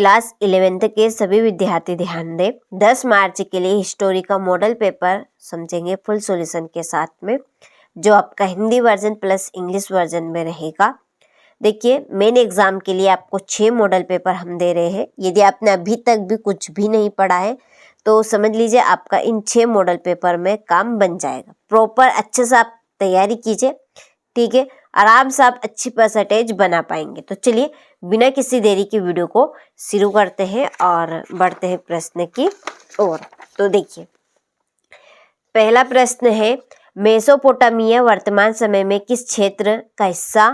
Class 11th के सभी विद्यार्थी ध्यान दें। 10 मार्च के लिए हिस्टोरी का मॉडल पेपर समझेंगे फुल सॉल्यूशन के साथ में, जो आपका Hindi version plus English version में रहेगा। देखिए, मेन एग्जाम के लिए आपको 6 मॉडल पेपर हम दे रहे हैं। यदि आपने अभी तक भी कुछ भी नहीं पढ़ा है तो समझ लीजिए आपका इन 6 मॉडल पेपर में काम बन जाएगा। प्रॉपर अच्छे से आप तैयारी कीजिए, ठीक है, आराम से आप अच्छी परसेंटेज बना पाएंगे। तो चलिए बिना किसी देरी की वीडियो को शुरू करते हैं और बढ़ते हैं प्रश्न की ओर। तो देखिए, पहला प्रश्न है, मेसोपोटामिया वर्तमान समय में किस क्षेत्र का हिस्सा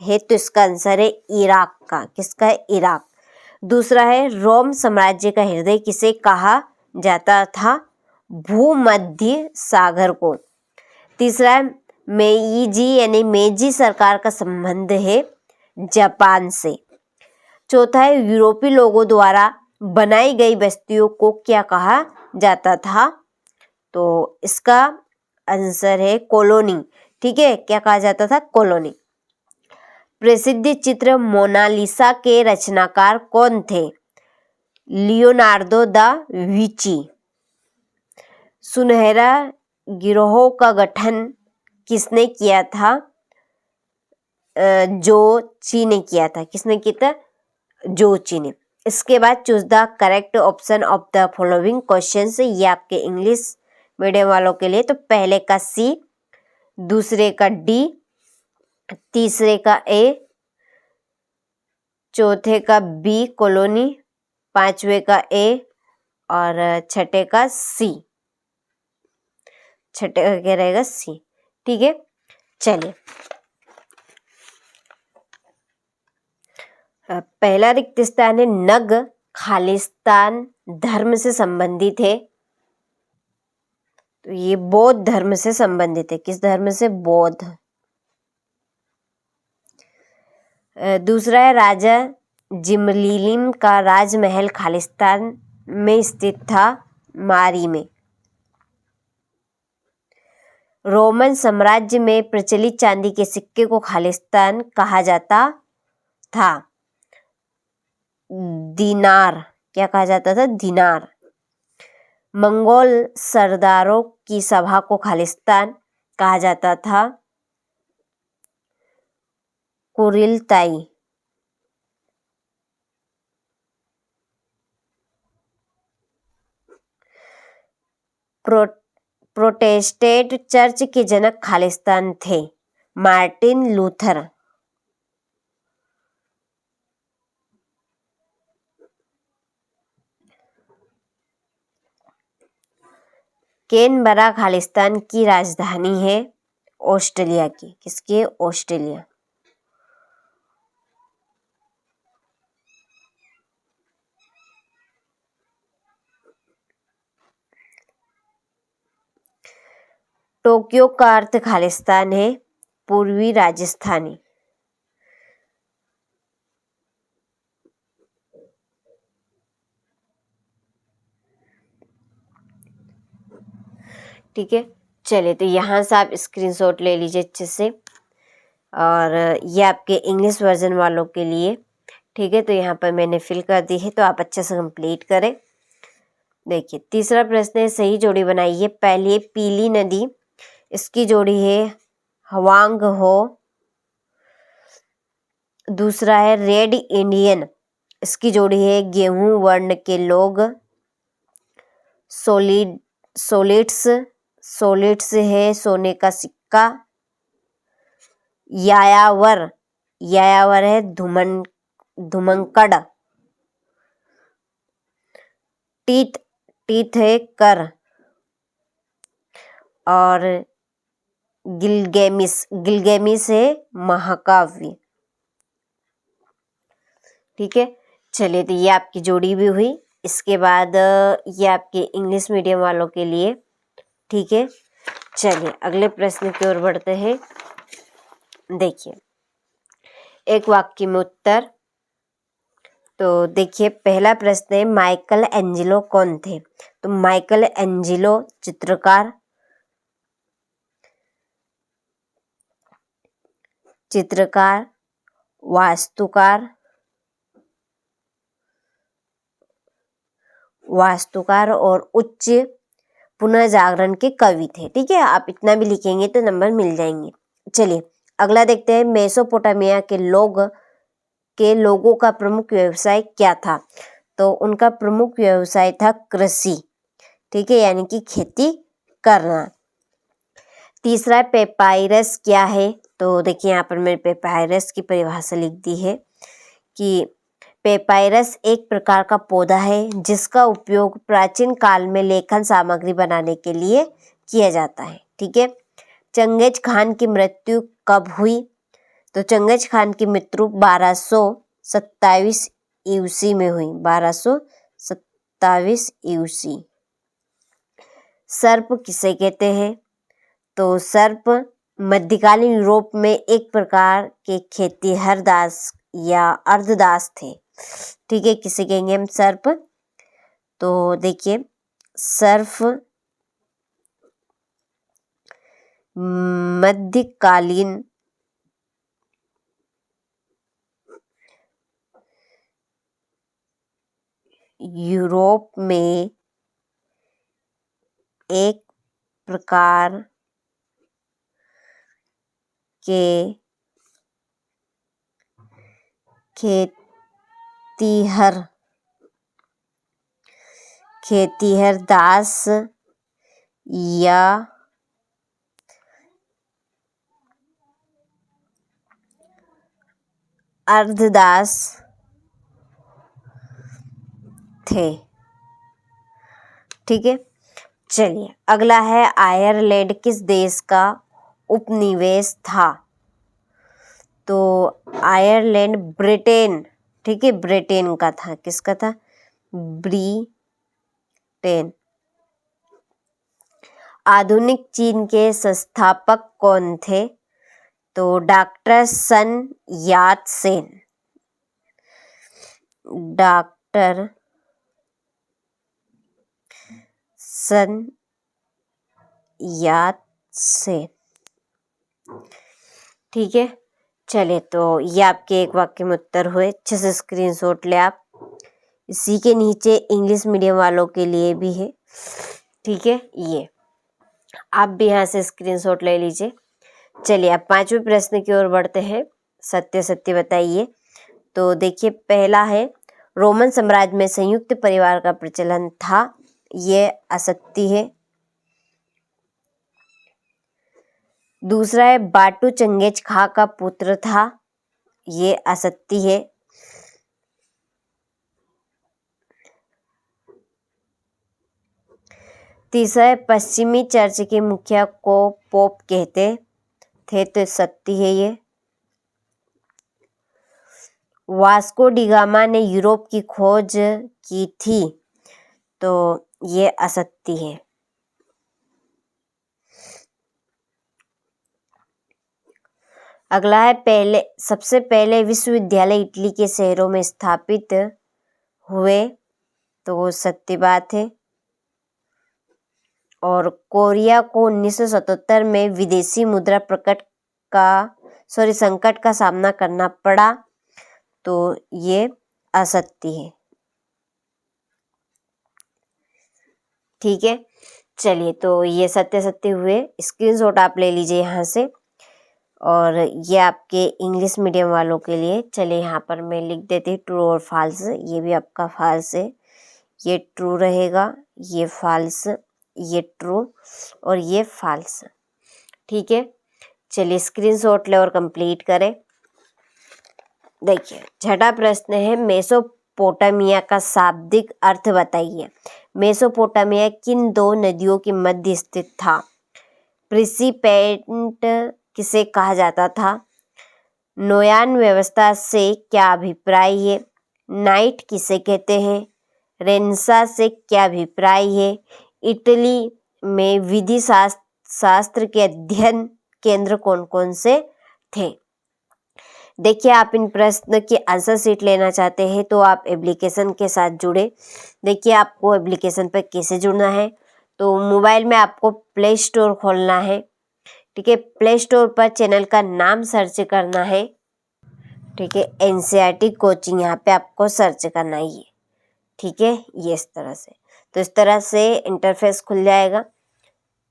है? तो इसका आंसर है इराक का। किसका है? इराक। दूसरा है, रोम साम्राज्य का हृदय किसे कहा जाता था? भूमध्य सागर को। तीसरा है, मेईजी यानी मेजी सरकार का संबंध है जापान से। चौथा है, यूरोपीय लोगों द्वारा बनाई गई बस्तियों को क्या कहा जाता था? तो इसका आंसर है कॉलोनी। ठीक है, क्या कहा जाता था? कॉलोनी। प्रसिद्ध चित्र मोनालिसा के रचनाकार कौन थे? Leonardo da Vinci. सुनहरा गिरोह का गठन किसने किया था? जोची ने किया था। किसने किया था? जोची ने। इसके बाद choose the correct option of the following questions. ये आपके इंग्लिश मीडियम वालों के लिए। तो पहले का सी, दूसरे का डी, तीसरे का ए, चौथे का बी कॉलोनी, पांचवे का ए और छठे का सी। छठे का क्या रहेगा? सी। ठीक है, चलिए पहला रिक्त स्थान है, नग खालिस्तान धर्म से संबंधित है। तो ये बौद्ध धर्म से संबंधित है। किस धर्म से? बौद्ध। दूसरा है, राजा जिमलीलिम का राजमहल खालिस्तान में स्थित था, मारी में। रोमन साम्राज्य में प्रचलित चांदी के सिक्के को खालिस्तान कहा जाता था, दीनार। क्या कहा जाता था? दीनार। मंगोल सरदारों की सभा को खालिस्तान कहा जाता था, कुरिलताई। प्रोटेस्टेंट चर्च के जनक खालिस्तान थे, मार्टिन लूथर। कैनबरा खालिस्तान की राजधानी है, ऑस्ट्रेलिया की। किसकी? ऑस्ट्रेलिया। टोक्यो का अर्थ खालिस्तान है, पूर्वी राजस्थानी। ठीक है, चलिए तो यहाँ से आप स्क्रीनशॉट ले लीजिए अच्छे से। और ये आपके इंग्लिश वर्जन वालों के लिए। ठीक है, तो यहाँ पर मैंने फिल कर दी है, तो आप अच्छे से कंप्लीट करें। देखिए, तीसरा प्रश्न है, सही जोड़ी बनाइए। पहली है पीली नदी, इसकी जोड़ी है हवांग हो। दूसरा है रेड इंडियन, इसकी जोड़ी है गेहूं वर्ण के लोग। सोलिड्स, सोलिड्स है सोने का सिक्का। यायावर, यायावर है धुमंकड़। टीथ, टीथ है कर। और गिलगेमिस, गिलगेमिस है महाकाव्य। ठीक है, चलिए तो ये आपकी जोड़ी भी हुई। इसके बाद ये आपके इंग्लिश मीडियम वालों के लिए। ठीक है, चलिए अगले प्रश्न की ओर बढ़ते हैं। देखिए, एक वाक्य में उत्तर। तो देखिए, पहला प्रश्न है, माइकल एंजेलो कौन थे? तो माइकल एंजेलो चित्रकार, वास्तुकार, वास्तुकार और उच्च पुनर्जागरण के कवि थे। ठीक है, आप इतना भी लिखेंगे तो नंबर मिल जाएंगे। चलिए अगला देखते हैं, मेसोपोटामिया के लोगों का प्रमुख व्यवसाय क्या था? तो उनका प्रमुख व्यवसाय था कृषि। ठीक है, यानी कि खेती करना। तीसरा है पेपाइरस क्या है? तो देखिए यहाँ पर मैंने पेपाइरस की परिभाषा लिख दी है कि पेपाइरस एक प्रकार का पौधा है जिसका उपयोग प्राचीन काल में लेखन सामग्री बनाने के लिए किया जाता है। ठीक है, चंगेज खान की मृत्यु कब हुई? तो चंगेज खान की मृत्यु 1227 ईस्वी में हुई। 1227 ईस्वी। सर्प किसे कहते हैं? तो सर्प मध्यकालीन यूरोप में एक प्रकार के खेतिहर दास या अर्धदास थे। ठीक है, किसे कहेंगे हम? सर्प। तो देखिए सर्प मध्यकालीन यूरोप में एक प्रकार के खेतिहर दास या अर्धदास थे। ठीक है, चलिए अगला है, आयरलैंड किस देश का उपनिवेश था? तो आयरलैंड ब्रिटेन। ठीक है, ब्रिटेन का था। किसका था? ब्रिटेन। आधुनिक चीन के संस्थापक कौन थे? तो डॉक्टर सन यात सेन। डॉक्टर सन यात सेन। ठीक है, चलिए तो ये आपके एक वाक्य में उत्तर हुए। अच्छे से स्क्रीनशॉट ले आप। इसी के नीचे इंग्लिश मीडियम वालों के लिए भी है। ठीक है, ये आप भी यहाँ से स्क्रीनशॉट ले लीजिए। चलिए अब पांचवें प्रश्न की ओर बढ़ते हैं। सत्य सत्य बताइए। तो देखिए पहला है, रोमन साम्राज्य में संयुक्त परिवार का प्रचलन था। ये असत्य है। दूसरा है, बाटू चंगेज खा का पुत्र था। ये असत्य है। तीसरा है, पश्चिमी चर्च के मुखिया को पोप कहते थे। तो सत्य है ये। वास्को डी गामा ने यूरोप की खोज की थी। तो ये असत्य है। अगला है, सबसे पहले विश्वविद्यालय इटली के शहरों में स्थापित हुए। तो वो सत्य बात है। और कोरिया को 1977 में विदेशी मुद्रा संकट का सामना करना पड़ा। तो ये असत्य है। ठीक है, चलिए तो ये सत्य सत्य हुए। स्क्रीनशॉट आप ले लीजिए यहाँ से। और ये आपके इंग्लिश मीडियम वालों के लिए। चलिए यहाँ पर मैं लिख देती हूँ ट्रू और फॉल्स। ये भी आपका फॉल्स है। ये ट्रू रहेगा, ये फॉल्स, ये ट्रू और ये फॉल्स। ठीक है, चलिए स्क्रीनशॉट ले और कंप्लीट करें। देखिए छठा प्रश्न है, मेसोपोटामिया का शाब्दिक अर्थ बताइए। मेसोपोटामिया किन दो नदियों के मध्य स्थित था? प्रिंसिपेट किसे कहा जाता था? नोयान व्यवस्था से क्या अभिप्राय है? नाइट किसे कहते हैं? रेनेसां से क्या अभिप्राय है? इटली में विधि शास्त्र के अध्ययन केंद्र कौन कौन से थे? देखिए आप इन प्रश्न की आंसर शीट लेना चाहते हैं तो आप एप्लीकेशन के साथ जुड़े। देखिए आपको एप्लीकेशन पर कैसे जुड़ना है, तो मोबाइल में आपको प्ले स्टोर खोलना है। ठीक है, प्ले स्टोर पर चैनल का नाम सर्च करना है। ठीक है, एनसीईआरटी कोचिंग यहाँ पे आपको सर्च करना है। ठीक है, ये इस तरह से। तो इस तरह से इंटरफेस खुल जाएगा।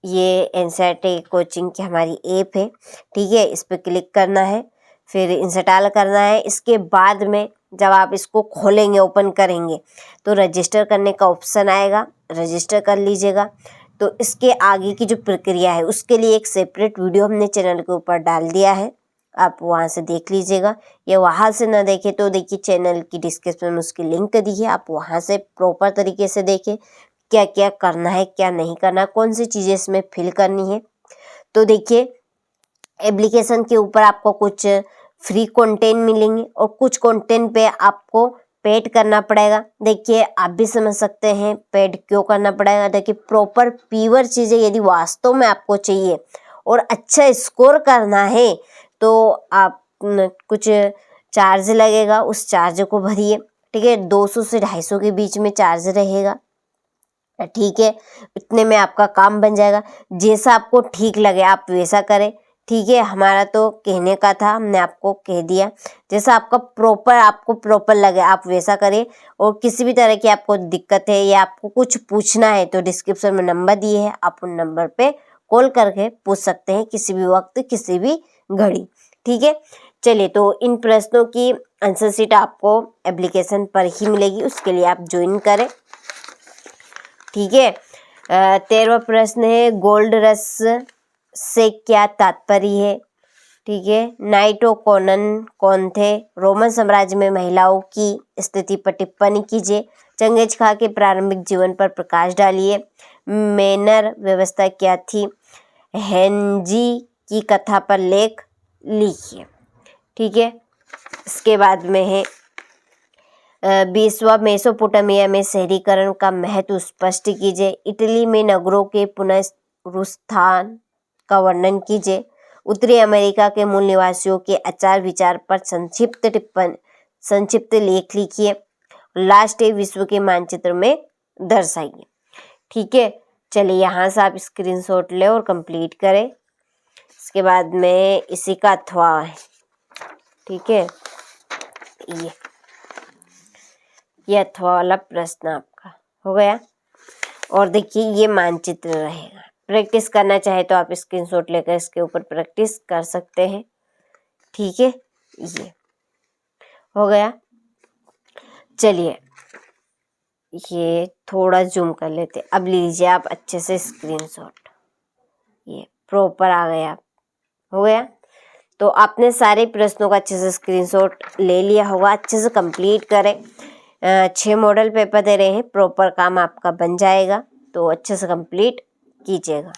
ये एनसीईआरटी कोचिंग की हमारी ऐप है, ठीक है, इस पर क्लिक करना है, फिर इंस्टॉल करना है। इसके बाद में जब आप इसको खोलेंगे, ओपन करेंगे, तो रजिस्टर करने का ऑप्शन आएगा, रजिस्टर कर लीजिएगा। तो इसके आगे की जो प्रक्रिया है उसके लिए एक सेपरेट वीडियो हमने चैनल के ऊपर डाल दिया है, आप वहाँ से देख लीजिएगा। या वहाँ से ना देखें तो देखिए चैनल की डिस्क्रिप्शन में उसकी लिंक दी है, आप वहाँ से प्रॉपर तरीके से देखें क्या क्या करना है, क्या नहीं करना, कौन सी चीज़ें इसमें फिल करनी है। तो देखिए एप्लीकेशन के ऊपर आपको कुछ फ्री कंटेंट मिलेंगे और कुछ कंटेंट पे आपको पेड करना पड़ेगा। देखिए आप भी समझ सकते हैं पेड क्यों करना पड़ेगा। देखिए प्रॉपर प्योर चीज़ें यदि वास्तव में आपको चाहिए और अच्छा स्कोर करना है तो आप कुछ चार्ज लगेगा, उस चार्ज को भरिए, ठीक है। 200 से 250 के बीच में चार्ज रहेगा, ठीक है। इतने में आपका काम बन जाएगा। जैसा आपको ठीक लगे आप वैसा करें, ठीक है। हमारा तो कहने का था, हमने आपको कह दिया। जैसा आपको प्रॉपर लगे आप वैसा करें। और किसी भी तरह की आपको दिक्कत है या आपको कुछ पूछना है तो डिस्क्रिप्शन में नंबर दिए हैं, आप उन नंबर पे कॉल करके पूछ सकते हैं किसी भी वक्त, किसी भी घड़ी, ठीक है। चलिए, तो इन प्रश्नों की आंसर शीट आपको एप्लीकेशन पर ही मिलेगी, उसके लिए आप ज्वाइन करें, ठीक है। 13वां प्रश्न है, गोल्ड रश से क्या तात्पर्य है, ठीक है। नाइटो कोनन कौन थे? रोमन साम्राज्य में महिलाओं की स्थिति पर टिप्पणी कीजिए। चंगेज खां के प्रारंभिक जीवन पर प्रकाश डालिए। मैनर व्यवस्था क्या थी? हेनजी की कथा पर लेख लिखिए, ठीक है। इसके बाद में है 20वां, मेसोपोटामिया में शहरीकरण का महत्व स्पष्ट कीजिए। इटली में नगरों के पुनरुत्थान का वर्णन कीजिए। उत्तरी अमेरिका के मूल निवासियों के आचार विचार पर संक्षिप्त लेख लिखिए। लास्ट विश्व के मानचित्र में दर्शाइए, ठीक है। चलिए यहाँ से आप स्क्रीनशॉट ले और कंप्लीट करें। इसके बाद में इसी का अथवा है, ठीक है। ये अथवा वाला प्रश्न आपका हो गया। और देखिए ये मानचित्र रहेगा। प्रैक्टिस करना चाहे तो आप स्क्रीनशॉट लेकर इसके ऊपर प्रैक्टिस कर सकते हैं, ठीक है। ये हो गया। चलिए ये थोड़ा जूम कर लेते, अब लीजिए आप अच्छे से स्क्रीनशॉट। ये प्रॉपर आ गया, हो गया। तो आपने सारे प्रश्नों का अच्छे से स्क्रीनशॉट ले लिया होगा। अच्छे से कंप्लीट करें। 6 मॉडल पेपर दे रहे हैं, प्रॉपर काम आपका बन जाएगा, तो अच्छे से कंप्लीट कीजिएगा।